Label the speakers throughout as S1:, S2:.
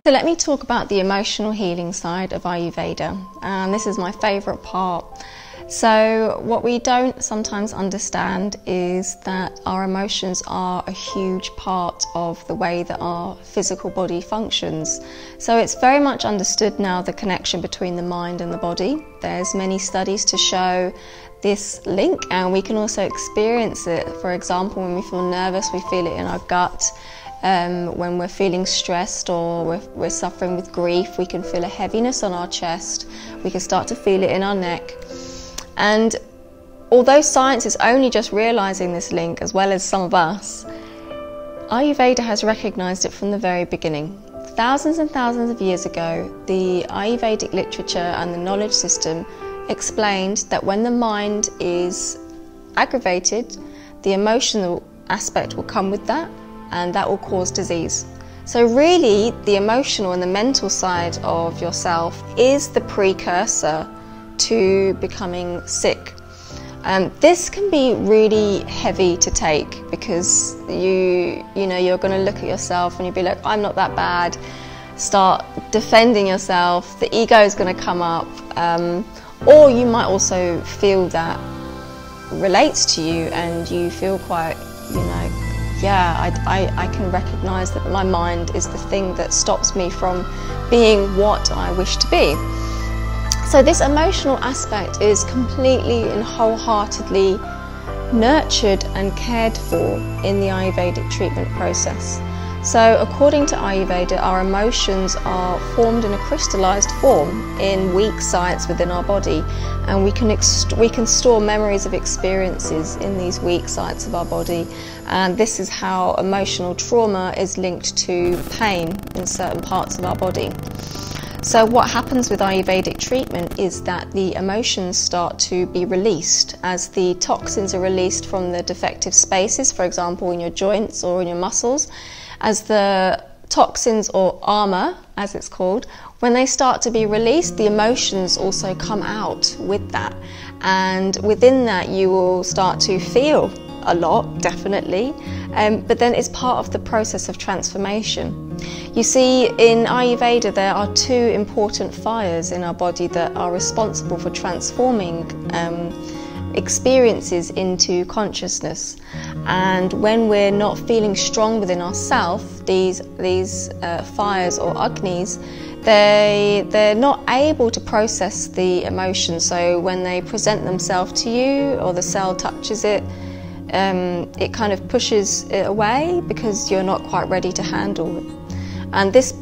S1: So let me talk about the emotional healing side of Ayurveda, and this is my favourite part. So what we don't sometimes understand is that our emotions are a huge part of the way that our physical body functions. So it's very much understood now, the connection between the mind and the body. There's many studies to show this link, and we can also experience it. For example, when we feel nervous, we feel it in our gut. When we're feeling stressed or we're suffering with grief, we can feel a heaviness on our chest. We can start to feel it in our neck. And although science is only just realizing this link, as well as some of us, Ayurveda has recognized it from the very beginning. Thousands and thousands of years ago, the Ayurvedic literature and the knowledge system explained that when the mind is aggravated, the emotional aspect will come with that, and that will cause disease. So really, the emotional and the mental side of yourself is the precursor to becoming sick. This can be really heavy to take, because you're going to look at yourself and you'll be like, I'm not that bad. Start defending yourself. The ego is going to come up, or you might also feel that relates to you, and you feel quite, yeah, I can recognize that my mind is the thing that stops me from being what I wish to be. So this emotional aspect is completely and wholeheartedly nurtured and cared for in the Ayurvedic treatment process. So according to Ayurveda, our emotions are formed in a crystallized form in weak sites within our body, and we can store memories of experiences in these weak sites of our body, and this is how emotional trauma is linked to pain in certain parts of our body. So what happens with Ayurvedic treatment is that the emotions start to be released as the toxins are released from the defective spaces, for example in your joints or in your muscles. As the toxins, or armour as it's called, when they start to be released, the emotions also come out with that, and within that you will start to feel a lot, definitely, but then it's part of the process of transformation. You see, in Ayurveda there are two important fires in our body that are responsible for transforming experiences into consciousness, and when we're not feeling strong within ourselves, these fires or agnis, they're not able to process the emotions. So when they present themselves to you, or the cell touches it, it kind of pushes it away because you're not quite ready to handle it. And this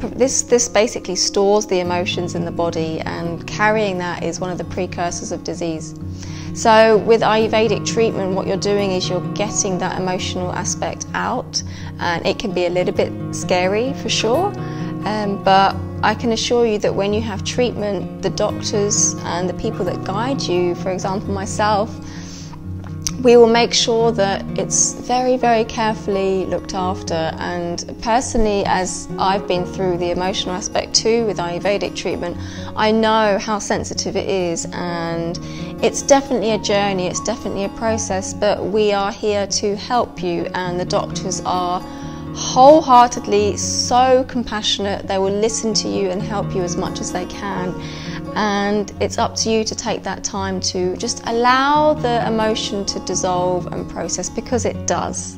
S1: basically stores the emotions in the body, and carrying that is one of the precursors of disease. So with Ayurvedic treatment, what you're doing is you're getting that emotional aspect out, and it can be a little bit scary for sure, but I can assure you that when you have treatment, the doctors and the people that guide you, for example myself, we will make sure that it's very, very carefully looked after. And personally, as I've been through the emotional aspect too with Ayurvedic treatment, I know how sensitive it is, and it's definitely a journey, it's definitely a process, but we are here to help you, and the doctors are wholeheartedly so compassionate. They will listen to you and help you as much as they can. And it's up to you to take that time to just allow the emotion to dissolve and process, because it does.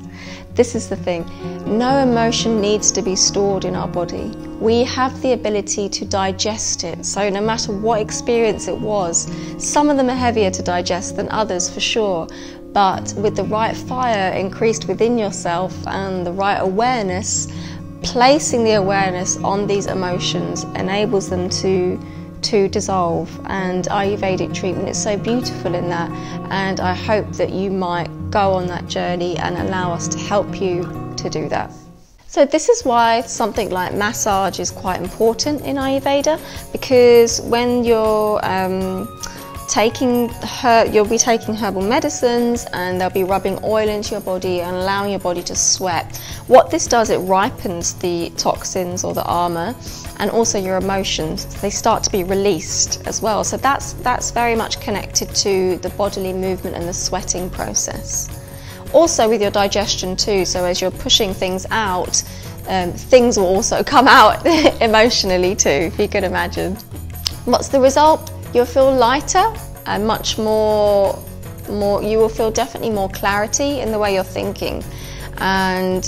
S1: This is the thing, no emotion needs to be stored in our body. We have the ability to digest it, so no matter what experience it was, some of them are heavier to digest than others for sure, but with the right fire increased within yourself and the right awareness, placing the awareness on these emotions enables them to dissolve. And Ayurvedic treatment is so beautiful in that, and I hope that you might go on that journey and allow us to help you to do that. So this is why something like massage is quite important in Ayurveda, because when you're you'll be taking herbal medicines, and they'll be rubbing oil into your body and allowing your body to sweat. What this does, it ripens the toxins or the armour, and also your emotions. They start to be released as well. So that's very much connected to the bodily movement and the sweating process. Also with your digestion too, so as you're pushing things out, things will also come out emotionally too, if you could imagine. What's the result? You'll feel lighter and much more, you will feel definitely more clarity in the way you're thinking. And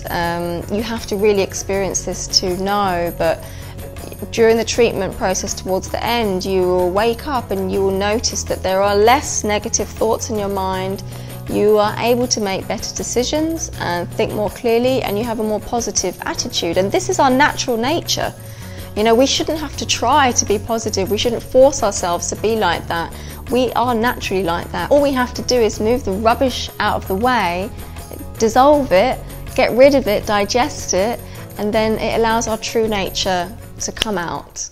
S1: you have to really experience this to know, but during the treatment process towards the end, you will wake up and you will notice that there are less negative thoughts in your mind. You are able to make better decisions and think more clearly, and you have a more positive attitude. And this is our natural nature. You know, we shouldn't have to try to be positive. We shouldn't force ourselves to be like that. We are naturally like that. All we have to do is move the rubbish out of the way, dissolve it, get rid of it, digest it, and then it allows our true nature to come out.